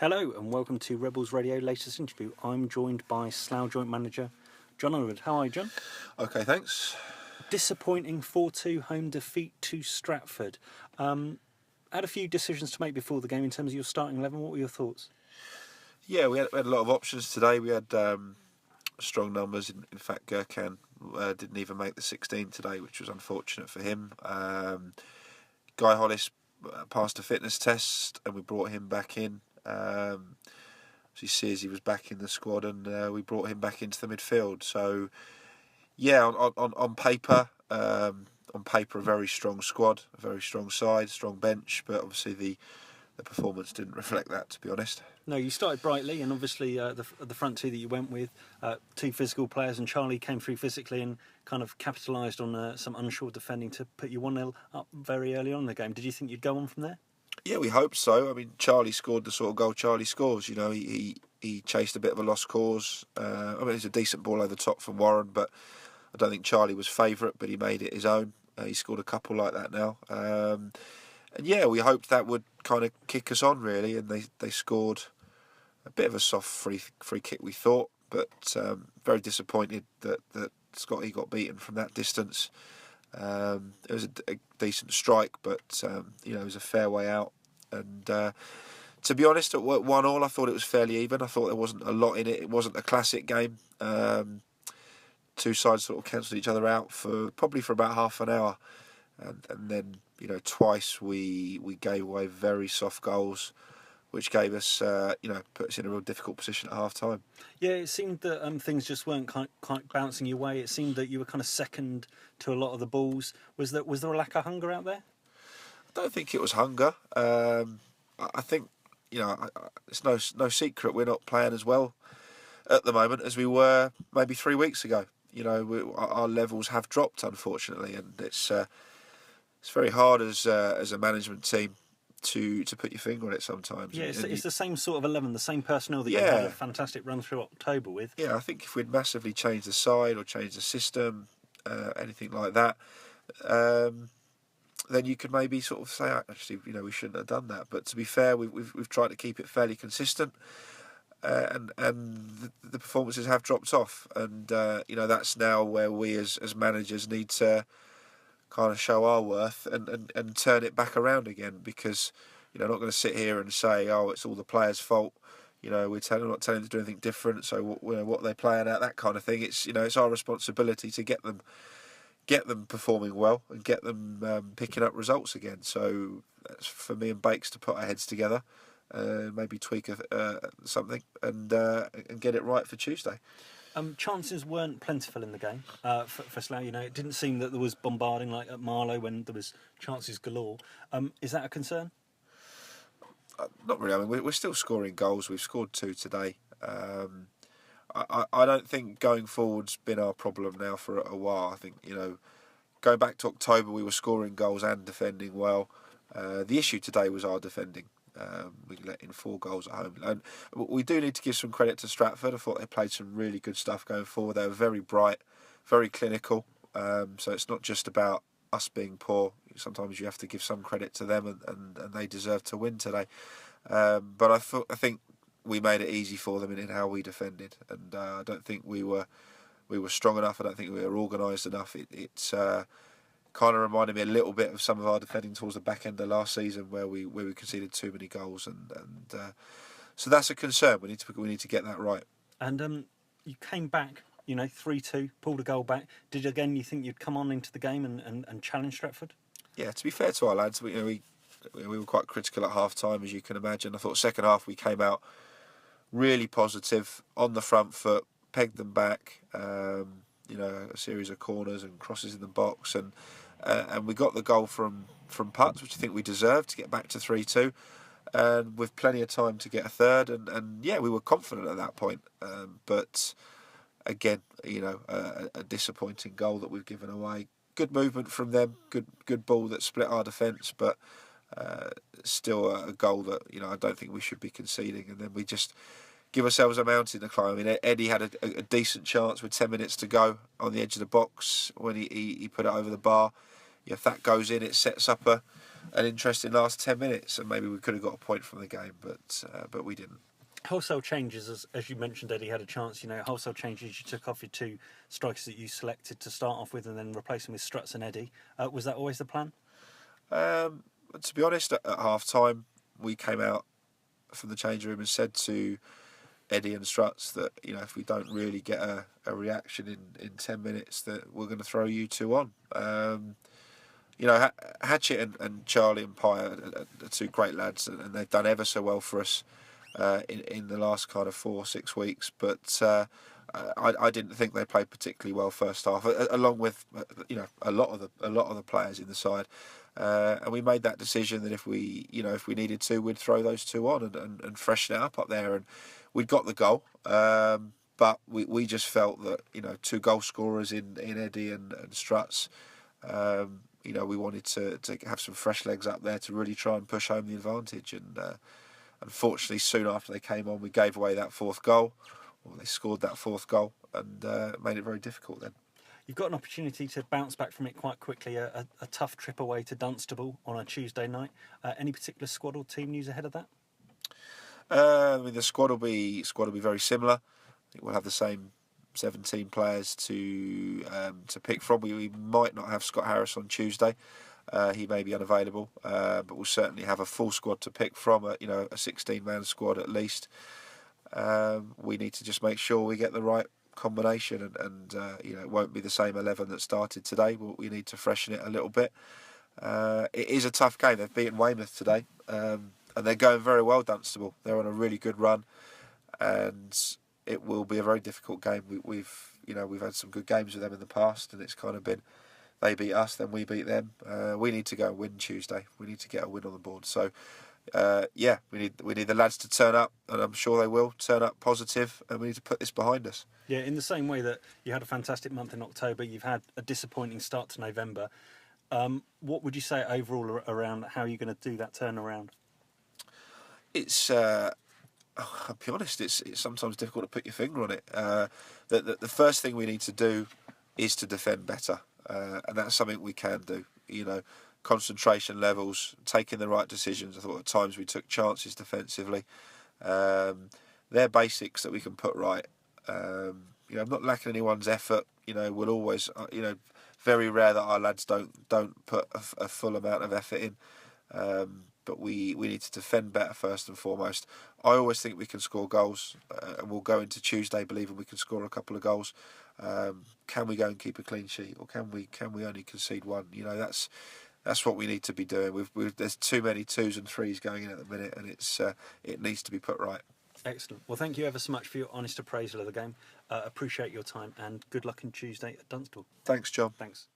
Hello and welcome to Rebels Radio latest interview. I'm joined by Slough joint manager Jon Underwood. How are you, John? Okay, thanks. Disappointing 4-2 home defeat to Stratford. Had a few decisions to make before the game in terms of your starting 11. What were your thoughts? Yeah, we had a lot of options today. We had strong numbers. In fact, Gurkhan didn't even make the 16 today, which was unfortunate for him. Guy Hollis passed a fitness test and we brought him back in. As you see, he was back in the squad and we brought him back into the midfield. So, yeah, on paper, a very strong squad, a very strong side, strong bench, but obviously the performance didn't reflect that, to be honest. No, you started brightly, and obviously the front two that you went with, two physical players, and Charlie came through physically and kind of capitalised on some unsure defending to put you 1-0 up very early on in the game. Did you think you'd go on from there? Yeah, we hoped so. I mean, Charlie scored the sort of goal Charlie scores. You know, he chased a bit of a lost cause. I mean, it's a decent ball over the top from Warren, but I don't think Charlie was favourite, but he made it his own. He scored a couple like that now. And yeah, we hoped that would kind of kick us on, really, and they scored a bit of a soft free kick, we thought, but very disappointed that Scotty got beaten from that distance. It was a decent strike, but it was a fair way out. And to be honest, at 1-1, I thought it was fairly even. I thought there wasn't a lot in it. It wasn't a classic game. Two sides sort of cancelled each other out probably for about half an hour, and then twice we gave away very soft goals, which gave us put us in a real difficult position at half time. Yeah, it seemed that things just weren't quite bouncing your way. It seemed that you were kind of second to a lot of the balls. Was there a lack of hunger out there? I don't think it was hunger. I think it's no secret we're not playing as well at the moment as we were maybe 3 weeks ago. Our levels have dropped, unfortunately, and it's very hard as a management team to put your finger on it sometimes. Yeah, it's the same sort of 11, the same personnel that you had a fantastic run through October with. Yeah, I think if we'd massively changed the side or changed the system, anything like that, then you could maybe sort of say, actually, we shouldn't have done that. But to be fair, we've tried to keep it fairly consistent. And the performances have dropped off, and that's now where we as managers need to kind of show our worth and turn it back around again, because I'm not going to sit here and say, oh, it's all the players' fault. We're not telling them to do anything different. So what they're playing at, that kind of thing. It's it's our responsibility to get them performing well and get them picking up results again. So that's for me and Bakes to put our heads together. Maybe tweak something and get it right for Tuesday. Chances weren't plentiful in the game for Slough. It didn't seem that there was bombarding like at Marlow when there was chances galore. Is that a concern? Not really. I mean, we're still scoring goals. We've scored 2 today. I don't think going forward's been our problem now for a while. I think going back to October, we were scoring goals and defending well. The issue today was our defending. We let in 4 goals at home, and we do need to give some credit to Stratford. I thought they played some really good stuff going forward. They were very bright, very clinical. So it's not just about us being poor. Sometimes you have to give some credit to them, and they deserve to win today. But I think we made it easy for them in how we defended, and I don't think we were strong enough. I don't think we were organised enough. It's kind of reminded me a little bit of some of our defending towards the back end of last season, where we conceded too many goals, and so that's a concern. We need to get that right. And you came back, 3-2, pulled a goal back. Did you think you'd come on into the game and challenge Stratford? Yeah, to be fair to our lads, we were quite critical at half time, as you can imagine. I thought second half we came out really positive on the front foot, pegged them back. A series of corners and crosses in the box, and we got the goal from putts, which I think we deserved, to get back to 3-2, and with plenty of time to get a third, and we were confident at that point. But again, a disappointing goal that we've given away. Good movement from them, good ball that split our defence, but still a goal that I don't think we should be conceding. And then we just give ourselves a mountain to climb. I mean, Eddie had a decent chance with 10 minutes to go on the edge of the box when he put it over the bar. If that goes in, it sets up an interesting last 10 minutes, and maybe we could have got a point from the game, but we didn't. Wholesale changes, as you mentioned, Eddie had a chance. Wholesale changes. You took off your two strikers that you selected to start off with, and then replace them with Struts and Eddie. Was that always the plan? To be honest, at half time, we came out from the change room and said to Eddie and Struts that if we don't really get a reaction in 10 minutes, that we're going to throw you two on. Hatchett and Charlie and Pye are two great lads, and they've done ever so well for us in the last kind of 4 or 6 weeks. But I didn't think they played particularly well first half, along with a lot of the players in the side. And we made that decision that if we needed to, we'd throw those two on and freshen it up there. And we'd got the goal, but we just felt that two goal scorers in Eddie and Struts. We wanted to have some fresh legs up there to really try and push home the advantage. And unfortunately, soon after they came on, we gave away that fourth goal. Well, they scored that fourth goal and made it very difficult then. You've got an opportunity to bounce back from it quite quickly. A tough trip away to Dunstable on a Tuesday night. Any particular squad or team news ahead of that? The squad will be very similar. I think we'll have the same 17 players to pick from. We might not have Scott Harris on Tuesday. He may be unavailable, but we'll certainly have a full squad to pick from. A 16-man squad at least. We need to just make sure we get the right combination, and it won't be the same 11 that started today. We need to freshen it a little bit. It is a tough game. They've beaten Weymouth today, and they're going very well. Dunstable, they're on a really good run, and it will be a very difficult game. We've had some good games with them in the past, and it's kind of been they beat us, then we beat them. We need to go and win Tuesday. We need to get a win on the board. So we need the lads to turn up, and I'm sure they will turn up positive, and we need to put this behind us. Yeah, in the same way that you had a fantastic month in October, you've had a disappointing start to November. What would you say overall around how you're going to do that turnaround? It's I'll be honest, it's sometimes difficult to put your finger on it. The first thing we need to do is to defend better, and that's something we can do. Concentration levels, taking the right decisions. I thought at times we took chances defensively. They're basics that we can put right. I'm not lacking anyone's effort. We'll always, very rare that our lads don't put a full amount of effort in. But we need to defend better first and foremost. I always think we can score goals, and we'll go into Tuesday believing we can score a couple of goals. Can we go and keep a clean sheet, or can we only concede one? That's what we need to be doing. There's too many 2s and 3s going in at the minute, and it needs to be put right. Excellent. Well, thank you ever so much for your honest appraisal of the game. Appreciate your time, and good luck on Tuesday at Dunstable. Thanks, John. Thanks.